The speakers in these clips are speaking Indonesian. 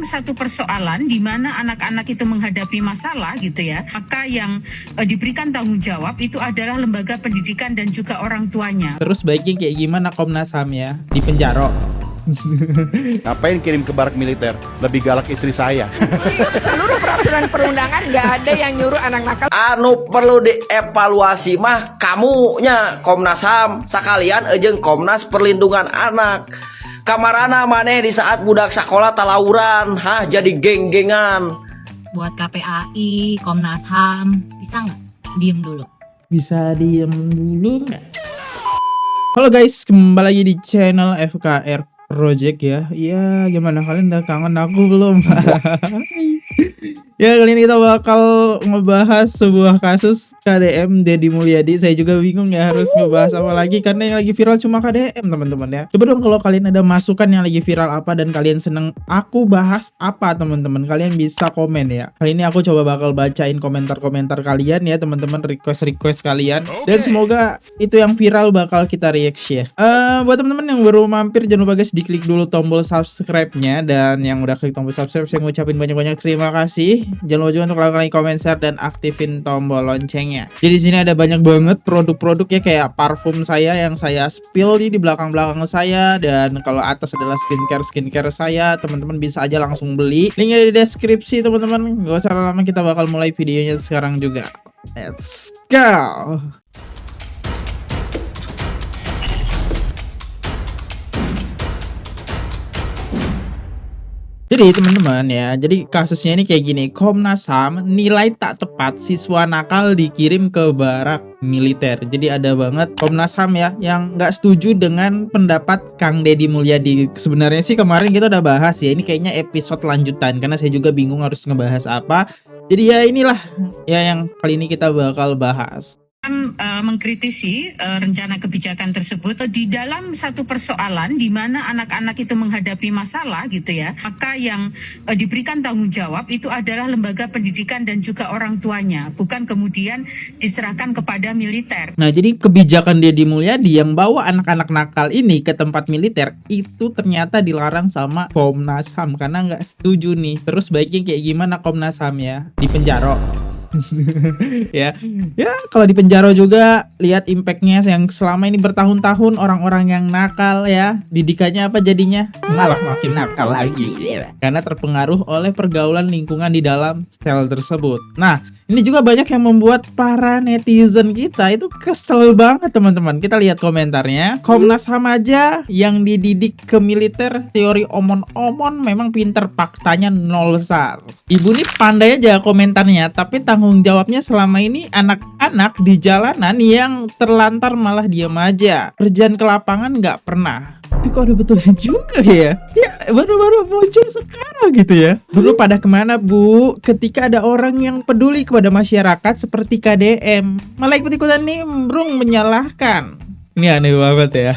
satu persoalan di mana anak-anak itu menghadapi masalah gitu ya, maka yang diberikan tanggung jawab itu adalah lembaga pendidikan dan juga orang tuanya. Terus baiknya kayak gimana Komnas HAM ya? Di penjara. Ngapain kirim ke barak militer? Lebih galak istri saya. Seluruh peraturan perundangan nggak ada yang nyuruh anak nakal. Anu perlu dievaluasi mah kamunya Komnas HAM sakalian ejeng Komnas Perlindungan Anak. Kamarana maneh di saat budak sekolah talawuran, jadi geng-gengan. Buat KPAI, Komnas HAM, bisa nggak diem dulu? Bisa diem dulu nggak? Halo guys, kembali lagi di channel FKR Project ya. Iya, gimana kalian udah kangen aku belum? Ya, kali ini kita bakal ngebahas sebuah kasus KDM Deddy Mulyadi. Saya juga bingung ya harus ngebahas apa lagi karena yang lagi viral cuma KDM teman-teman ya. Coba dong kalau kalian ada masukan yang lagi viral apa dan kalian seneng aku bahas apa teman-teman, kalian bisa komen ya. Kali ini aku coba bakal bacain komentar-komentar kalian ya teman-teman, request kalian. Dan semoga itu yang viral bakal kita reaksi ya. Buat teman-teman yang baru mampir jangan lupa guys diklik dulu tombol subscribe-nya, dan yang udah klik tombol subscribe saya ngucapin banyak-banyak terima kasih. Jangan lupa juga untuk like, comment, share, dan aktifin tombol loncengnya. Jadi di sini ada banyak banget produk-produk ya, kayak parfum saya yang saya spill di belakang-belakang saya, dan kalau atas adalah skincare saya. Teman-teman bisa aja langsung beli. Linknya di deskripsi teman-teman. Gak usah lama, kita bakal mulai videonya sekarang juga. Let's go. Jadi teman-teman ya, jadi kasusnya ini kayak gini. Komnas HAM nilai tak tepat siswa nakal dikirim ke barak militer. Jadi ada banget Komnas HAM ya yang nggak setuju dengan pendapat Kang Deddy Mulyadi. Sebenarnya sih kemarin kita udah bahas ya, ini kayaknya episode lanjutan karena saya juga bingung harus ngebahas apa. Jadi ya inilah ya yang kali ini kita bakal bahas. Mengkritisi rencana kebijakan tersebut di dalam satu persoalan di mana anak-anak itu menghadapi masalah gitu ya, maka yang diberikan tanggung jawab itu adalah lembaga pendidikan dan juga orang tuanya, bukan kemudian diserahkan kepada militer. Nah, jadi kebijakan Deddy Mulyadi yang bawa anak-anak nakal ini ke tempat militer itu ternyata dilarang sama Komnas HAM karena nggak setuju nih. Terus baiknya kayak gimana Komnas HAM ya? Di penjara. ya kalau di penjara juga lihat impactnya yang selama ini bertahun-tahun orang-orang yang nakal ya, didikannya apa jadinya? Malah makin nakal lagi karena terpengaruh oleh pergaulan lingkungan di dalam sel tersebut. Nah, ini juga banyak yang membuat para netizen kita itu kesel banget teman-teman. Kita lihat komentarnya. Komnas HAM aja yang dididik ke militer, teori omon-omon memang pinter, faktanya nol sar. Ibu nih pandai aja komentarnya, tapi tanggung jawabnya selama ini anak-anak di jalanan yang terlantar malah diam aja. Kerjaan ke lapangan nggak pernah. Tapi kok ada betulnya juga ya? Ya baru-baru muncul sekarang gitu ya. Dulu pada kemana Bu? Ketika ada orang yang peduli kepada masyarakat seperti KDM, malah ikut-ikutan nimbrung menyalahkan. Ini aneh banget ya.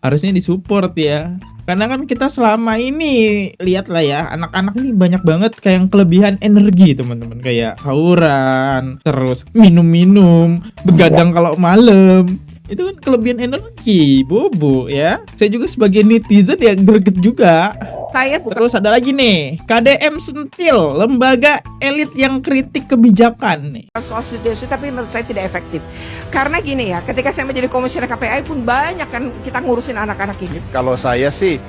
Harusnya disupport ya. Karena kan kita selama ini lihatlah ya, anak-anak ini banyak banget kayak yang kelebihan energi teman-teman, kayak hauran, terus minum-minum, begadang kalau malam. Itu kan kelebihan energi, bobo ya. Saya juga sebagai netizen yang greget juga. Terus ada lagi nih, KDM sentil, lembaga elit yang kritik kebijakan nih. Tapi menurut saya tidak efektif. Karena gini ya, ketika saya menjadi komisioner KPAI pun banyak kan kita ngurusin anak-anak ini. Kalau saya sih,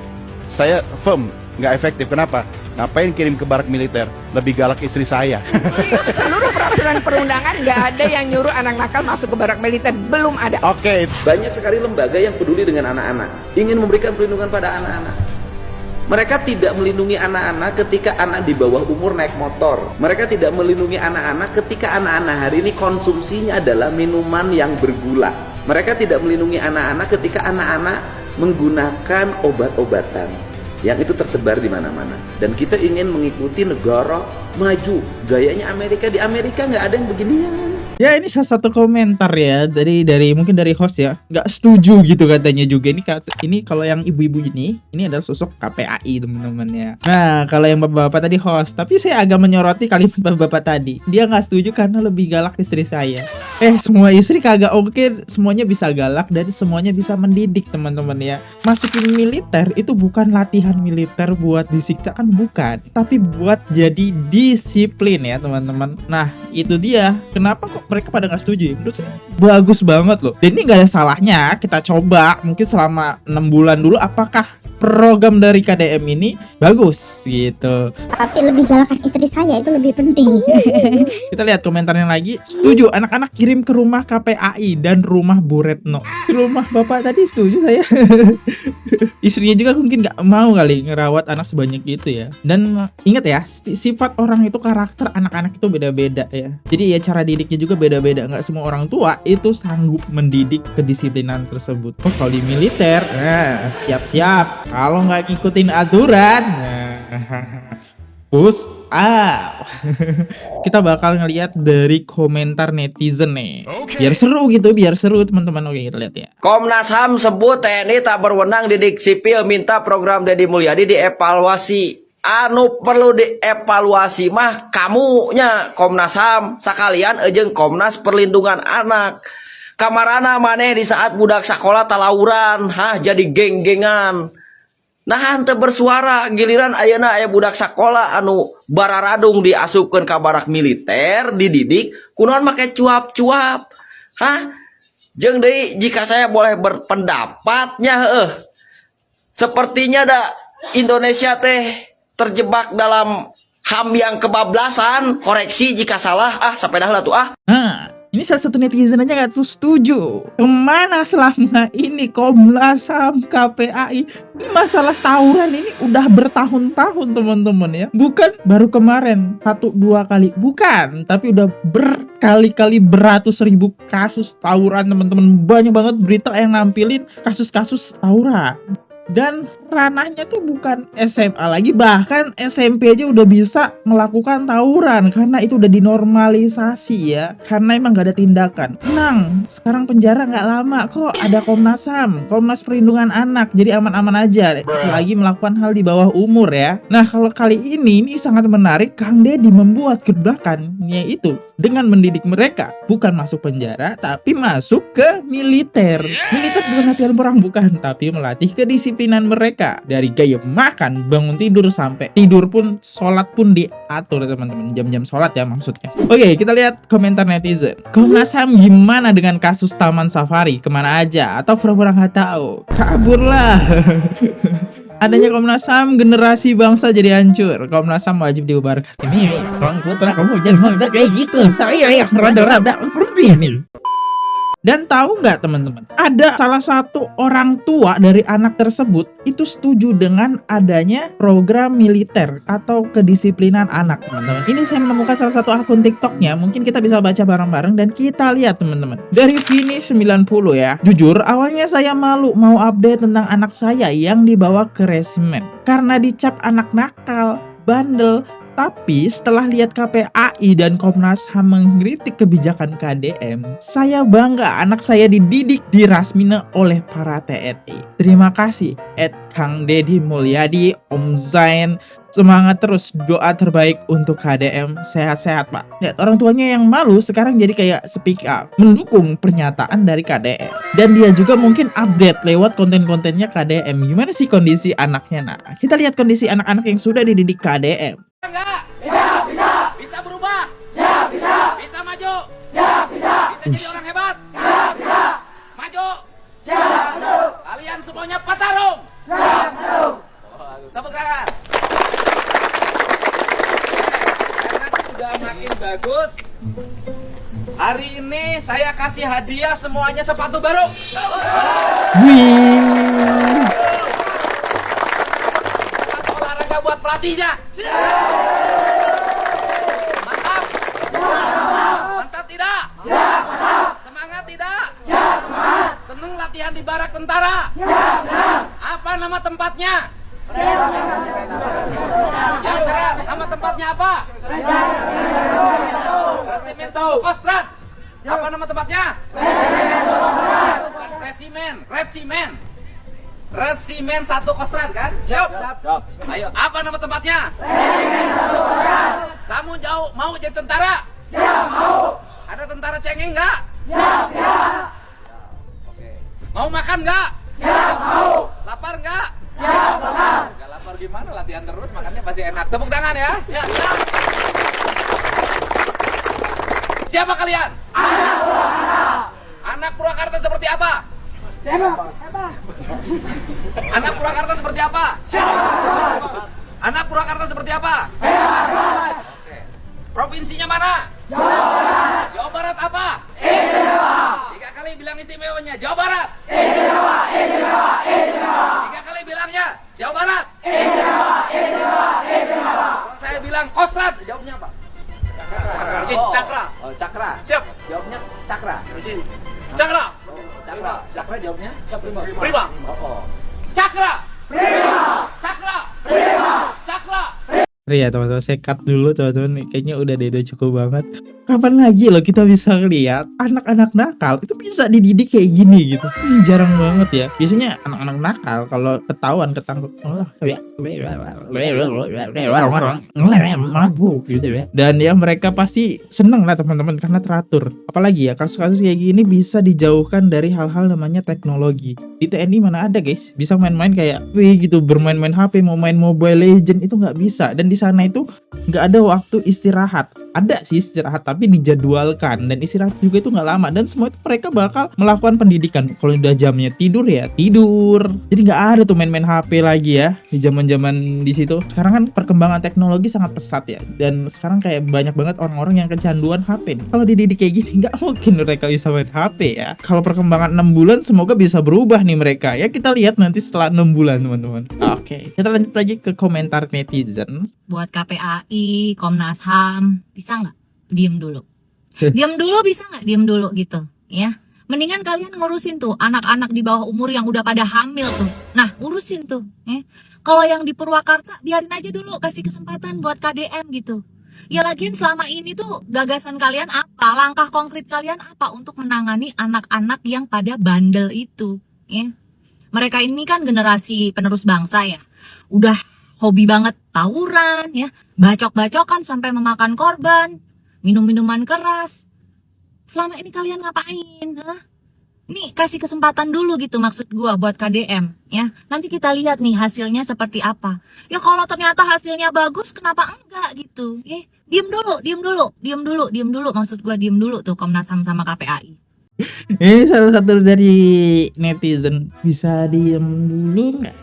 saya firm, nggak efektif. Kenapa? Ngapain kirim ke barak militer? Lebih galak istri saya. Seluruh peraturan perundangan nggak ada yang nyuruh anak nakal masuk ke barak militer, belum ada. Oke. Banyak sekali lembaga yang peduli dengan anak-anak, ingin memberikan perlindungan pada anak-anak. Mereka tidak melindungi anak-anak ketika anak di bawah umur naik motor. Mereka tidak melindungi anak-anak ketika anak-anak hari ini konsumsinya adalah minuman yang bergula. Mereka tidak melindungi anak-anak ketika anak-anak menggunakan obat-obatan yang itu tersebar di mana-mana. Dan kita ingin mengikuti negara maju, gayanya Amerika. Di Amerika nggak ada yang beginian. Ya ini salah satu komentar ya dari mungkin dari host ya, nggak setuju gitu katanya juga. Ini kalau yang ibu-ibu ini adalah sosok KPAI teman-teman ya. Nah kalau yang bapak-bapak tadi host, tapi saya agak menyoroti kalimat bapak-bapak tadi. Dia nggak setuju karena lebih galak istri saya. Semua istri kagak oke, semuanya bisa galak dan semuanya bisa mendidik teman-teman ya. Masukin militer itu bukan latihan militer buat disiksa, kan bukan, tapi buat jadi disiplin ya teman-teman. Nah itu dia kenapa kok mereka pada nggak setuju. Menurut saya bagus banget loh, dan ini nggak ada salahnya kita coba mungkin selama 6 bulan dulu apakah program dari KDM ini bagus gitu. Tapi lebih galakkan istri saya itu lebih penting. Kita lihat komentarnya lagi. Setuju, anak-anak kirim ke rumah KPAI dan rumah Bu Retno. Rumah bapak tadi setuju saya. Istrinya juga mungkin nggak mau kali ngerawat anak sebanyak itu ya. Dan ingat ya, sifat orang itu, karakter anak-anak itu beda-beda ya. Jadi ya cara didiknya juga beda-beda. Nggak semua orang tua itu sanggup mendidik kedisiplinan tersebut. Oh kalau di militer, siap-siap. Kalau nggak ngikutin aturan, push up. Kita bakal ngeliat dari komentar netizen nih. Biar seru gitu, biar seru teman-teman. Oke, kita lihat ya. Komnas HAM sebut TNI tak berwenang didik sipil, minta program Deddy Mulyadi dievaluasi. Anu perlu dievaluasi mah kamunya Komnas HAM, sakalian ejeng Komnas Perlindungan Anak. Kamarana maneh di saat budak sekolah talawuran, jadi geng-gengan. Nah henteu bersuara, giliran ayeuna aya budak sekolah anu bararadung diasupkeun ka barak militer, dididik kunaon make cuap-cuap. Jeung deui jika saya boleh berpendapatnya sepertinya Indonesia teh terjebak dalam HAM yang kebablasan. Koreksi jika salah, sampai dah lah tuh Ini salah satu netizen aja gak tuh setuju. Kemana selama ini Komnas HAM, KPAI? Ini masalah tawuran ini udah bertahun-tahun teman-teman ya. Bukan baru kemarin 1-2 kali, bukan. Tapi udah berkali-kali beratus ribu kasus tawuran teman-teman. Banyak banget berita yang nampilin kasus-kasus tawuran. Dan ranahnya tuh bukan SMA lagi, bahkan SMP aja udah bisa melakukan tawuran karena itu udah dinormalisasi ya, karena emang gak ada tindakan. Tenang, sekarang penjara gak lama kok, ada Komnas HAM, Komnas Perlindungan Anak, jadi aman-aman aja selagi melakukan hal di bawah umur ya. Nah kalau kali ini sangat menarik, Kang Deddy membuat gebrakan, yaitu dengan mendidik mereka bukan masuk penjara tapi masuk ke militer. Militer bukan latihan perang, bukan, tapi melatih kedisiplinan mereka dari gaya makan, bangun tidur, sampai tidur pun, sholat pun diatur teman-teman, jam-jam sholat ya maksudnya. Oke, kita lihat komentar netizen. Komnas HAM gimana dengan kasus Taman Safari, kemana aja atau pura-pura nggak tahu? Kaburlah. Adanya Komnas HAM, generasi bangsa jadi hancur. Komnas HAM wajib dibubarkan. Ini orang putra kamu jangan kayak gitu. Saya yang rada-rada ini. Dan tahu nggak teman-teman, ada salah satu orang tua dari anak tersebut itu setuju dengan adanya program militer atau kedisiplinan anak teman-teman. Ini saya menemukan salah satu akun TikToknya, mungkin kita bisa baca bareng-bareng dan kita lihat teman-teman. Dari Vini 90 ya. Jujur awalnya saya malu mau update tentang anak saya yang dibawa ke resimen karena dicap anak nakal, bandel. Tapi setelah lihat KPAI dan Komnas HAM mengkritik kebijakan KDM, saya bangga anak saya dididik di Rasmina oleh para TNI. Terima kasih Kang Deddy Mulyadi, Om Zain. Semangat terus, doa terbaik untuk KDM, sehat-sehat Pak. Lihat orang tuanya yang malu sekarang jadi kayak speak up, mendukung pernyataan dari KDM. Dan dia juga mungkin update lewat konten-kontennya KDM. Gimana sih kondisi anaknya? Nah, kita lihat kondisi anak-anak yang sudah dididik KDM. Bisa berubah, bisa maju, bisa jadi orang hebat, maju, kalian semuanya petarung, tepuk tangan. Sudah makin bagus. Hari ini saya kasih hadiah semuanya sepatu baru. Sepatu olahraga buat pelatihnya. Mantap. Mantap tidak? Semangat tidak? Seneng latihan di barak tentara? Apa nama tempatnya? Yang keras, nama tempatnya apa? Resimen Kostrad. Apa nama tempatnya? Bukan Resimen. Resimen 1 Kostrad kan? Siap. Ayo, apa nama tempatnya? Resimen 1 Kostrad. Kamu mau jadi tentara? Siap, mau. Ada tentara cengeng nggak? Siap, ya. Oke. Mau makan nggak? Siap, mau. Lapar nggak? Siap, lapar. Nggak lapar gimana? Latihan terus, makannya pasti enak. Tepuk tangan ya. Siap, siap. Siapa kalian? Anak Purwakarta. Anak Purwakarta seperti apa? Anak Purwakarta seperti apa? Anak Purwakarta seperti apa? Oke. Provinsinya mana? Jawa Barat. Jawa Barat apa? Istimewa. 3 kali bilang istimewanya. Jawa Barat. Istimewa, istimewa, istimewa. 3 kali bilangnya. Jawa Barat. Istimewa, istimewa, istimewa. Kalau saya bilang Kostrat, jawabnya apa? Cakra. Oh, Cakra. Siap. Jawabnya Cakra. Cakra. Cakra. Cakra jawabnya? Prima. Oh. Cakra. Prima. Cakra. Prima. Cakra. Ya teman-teman, saya cut dulu teman-teman. Kayaknya udah cukup banget. Kapan lagi loh kita bisa lihat anak-anak nakal itu bisa dididik kayak gini gitu. Ini jarang banget ya. Biasanya anak-anak nakal kalau ketahuan ketangkep mabuk gitu ya. Dan ya mereka pasti seneng lah teman-teman karena teratur. Apalagi ya kasus-kasus kayak gini bisa dijauhkan dari hal-hal namanya teknologi. Di TNI mana ada guys bisa main-main kayak gitu, bermain-main HP, mau main Mobile Legend itu nggak bisa. Dan di sana itu nggak ada waktu istirahat. Ada sih istirahat tapi dijadwalkan, dan istirahat juga itu nggak lama, dan semua itu mereka bakal melakukan pendidikan. Kalau udah jamnya tidur ya tidur, jadi nggak ada tuh main-main HP lagi ya di zaman-zaman di situ. Sekarang kan perkembangan teknologi sangat pesat ya, dan sekarang kayak banyak banget orang-orang yang kecanduan HP nih. Kalau dididik kayak gini nggak mungkin mereka bisa main HP ya. Kalau perkembangan 6 bulan semoga bisa berubah nih mereka ya, kita lihat nanti setelah 6 bulan teman-teman. Oke, kita lanjut lagi ke komentar netizen. Buat KPAI, Komnas HAM, bisa nggak diem dulu? Diem dulu bisa nggak? Diem dulu gitu ya. Mendingan kalian ngurusin tuh anak-anak di bawah umur yang udah pada hamil tuh. Nah, urusin tuh ya. Kalau yang di Purwakarta biarin aja dulu, kasih kesempatan buat KDM gitu. Ya lagian selama ini tuh gagasan kalian apa? Langkah konkret kalian apa untuk menangani anak-anak yang pada bandel itu ya. Mereka ini kan generasi penerus bangsa ya. Udah hobi banget tawuran ya, bacok-bacokan sampai memakan korban, minum-minuman keras. Selama ini kalian ngapain? Nih kasih kesempatan dulu gitu maksud gua buat KDM ya. Nanti kita lihat nih hasilnya seperti apa. Ya kalau ternyata hasilnya bagus, kenapa enggak gitu? Diem dulu maksud gua, diem dulu tuh Komnas HAM sama KPAI. Ini salah satu dari netizen, bisa diem dulu nggak?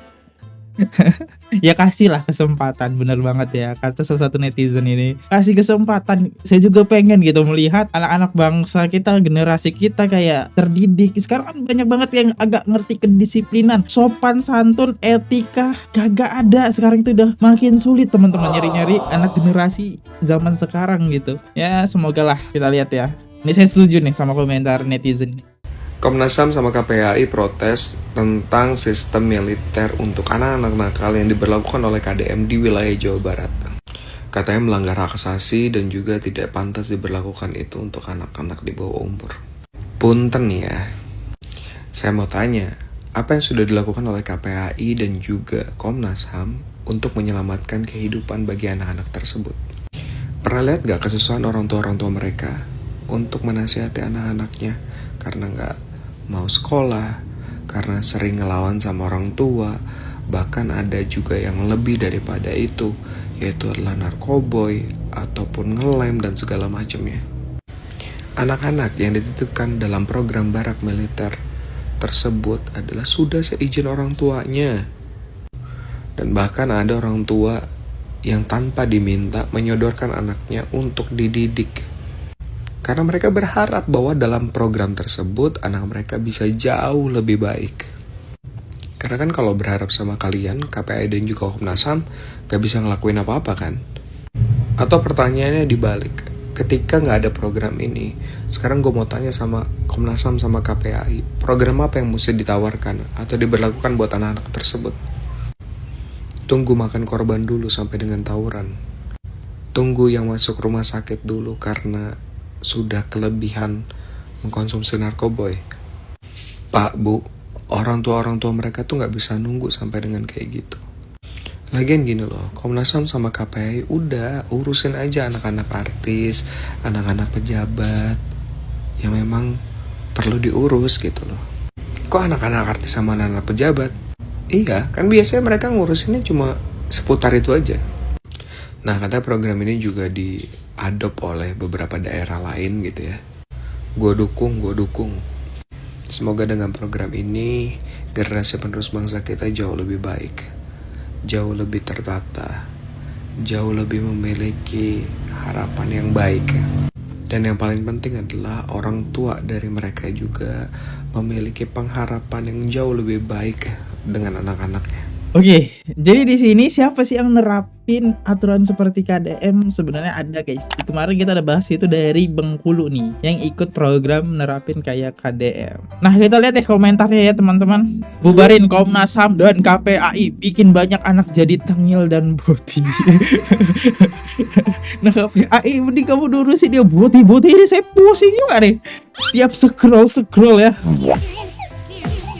Ya kasihlah kesempatan, bener banget ya kata salah satu netizen ini, kasih kesempatan. Saya juga pengen gitu melihat anak-anak bangsa kita, generasi kita kayak terdidik. Sekarang kan banyak banget yang agak ngerti kedisiplinan, sopan santun, etika kagak ada. Sekarang itu udah makin sulit teman-teman nyari-nyari anak generasi zaman sekarang gitu ya. Semoga lah kita lihat ya. Ini saya setuju nih sama komentar netizen. Komnas HAM sama KPAI protes tentang sistem militer untuk anak-anak nakal yang diberlakukan oleh KDM di wilayah Jawa Barat. Katanya melanggar hak asasi dan juga tidak pantas diberlakukan itu untuk anak-anak di bawah umur. Punten ya, saya mau tanya, apa yang sudah dilakukan oleh KPAI dan juga Komnas HAM untuk menyelamatkan kehidupan bagi anak-anak tersebut? Pernah lihat gak kesusahan orang tua mereka untuk menasihati anak-anaknya karena gak mau sekolah, karena sering ngelawan sama orang tua, bahkan ada juga yang lebih daripada itu, yaitu adalah narkoboy ataupun ngelem dan segala macamnya. Anak-anak yang dititipkan dalam program barak militer tersebut adalah sudah seizin orang tuanya, dan bahkan ada orang tua yang tanpa diminta menyodorkan anaknya untuk dididik. Karena mereka berharap bahwa dalam program tersebut anak mereka bisa jauh lebih baik. Karena kan kalau berharap sama kalian, KPAI dan juga Komnas HAM gak bisa ngelakuin apa-apa kan? Atau pertanyaannya dibalik, ketika gak ada program ini, sekarang gue mau tanya sama Komnas HAM sama KPAI, program apa yang mesti ditawarkan atau diberlakukan buat anak-anak tersebut? Tunggu makan korban dulu sampai dengan tawuran. Tunggu yang masuk rumah sakit dulu karena sudah kelebihan mengkonsumsi narkoboy. Pak, Bu, orang tua mereka tuh gak bisa nunggu sampai dengan kayak gitu. Lagian gini loh, Komnas HAM sama KPAI udah urusin aja anak-anak artis, anak-anak pejabat yang memang perlu diurus gitu loh. Kok anak-anak artis sama anak-anak pejabat? Iya, kan biasanya mereka ngurusinnya cuma seputar itu aja. Nah, katanya program ini juga diadop oleh beberapa daerah lain gitu ya. Gue dukung. Semoga dengan program ini generasi penerus bangsa kita jauh lebih baik, jauh lebih tertata, jauh lebih memiliki harapan yang baik. Dan yang paling penting adalah orang tua dari mereka juga memiliki pengharapan yang jauh lebih baik dengan anak-anaknya. Oke, jadi di sini siapa sih yang nerapin aturan seperti KDM? Sebenarnya ada guys. Kemarin kita ada bahas itu dari Bengkulu nih, yang ikut program nerapin kayak KDM. Nah, kita lihat deh komentarnya ya teman-teman. Bubarin Komnas HAM dan KPAI, bikin banyak anak jadi tengil dan boti. Nah, KPAI mending kamu urusin dia boti ini, saya pusing juga deh. Setiap scroll ya.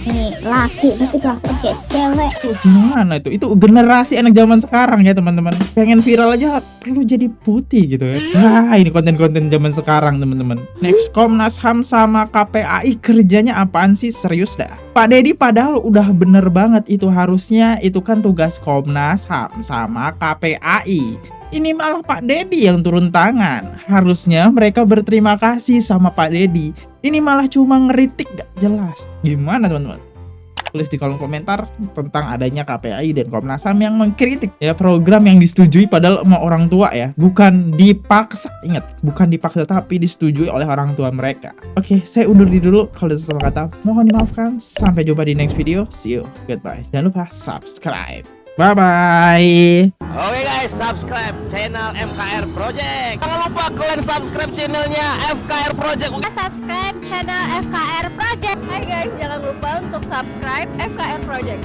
Ini laki tapi kelakuan kayak cewek. Gimana itu? Itu generasi anak zaman sekarang ya teman-teman. Pengen viral aja perlu jadi putih gitu ya. Ini konten-konten zaman sekarang teman-teman. Next, Komnas HAM sama KPAI kerjanya apaan sih? Serius dah. Pak Deddy padahal udah bener banget itu, harusnya itu kan tugas Komnas HAM sama KPAI. Ini malah Pak Deddy yang turun tangan. Harusnya mereka berterima kasih sama Pak Deddy. Ini malah cuma ngeritik gak jelas. Gimana teman-teman? Tulis di kolom komentar tentang adanya KPAI dan Komnas HAM yang mengkritik ya program yang disetujui padahal sama orang tua ya. Bukan dipaksa, ingat, bukan dipaksa tapi disetujui oleh orang tua mereka. Oke, saya undur diri dulu. Kalau ada salah kata mohon dimaafkan. Sampai jumpa di next video. See you. Goodbye. Jangan lupa subscribe. Bye-bye. Oke guys, subscribe channel FKR Project. Jangan lupa kalian subscribe channelnya FKR Project. Subscribe channel FKR Project. Hai guys, jangan lupa untuk subscribe FKR Project.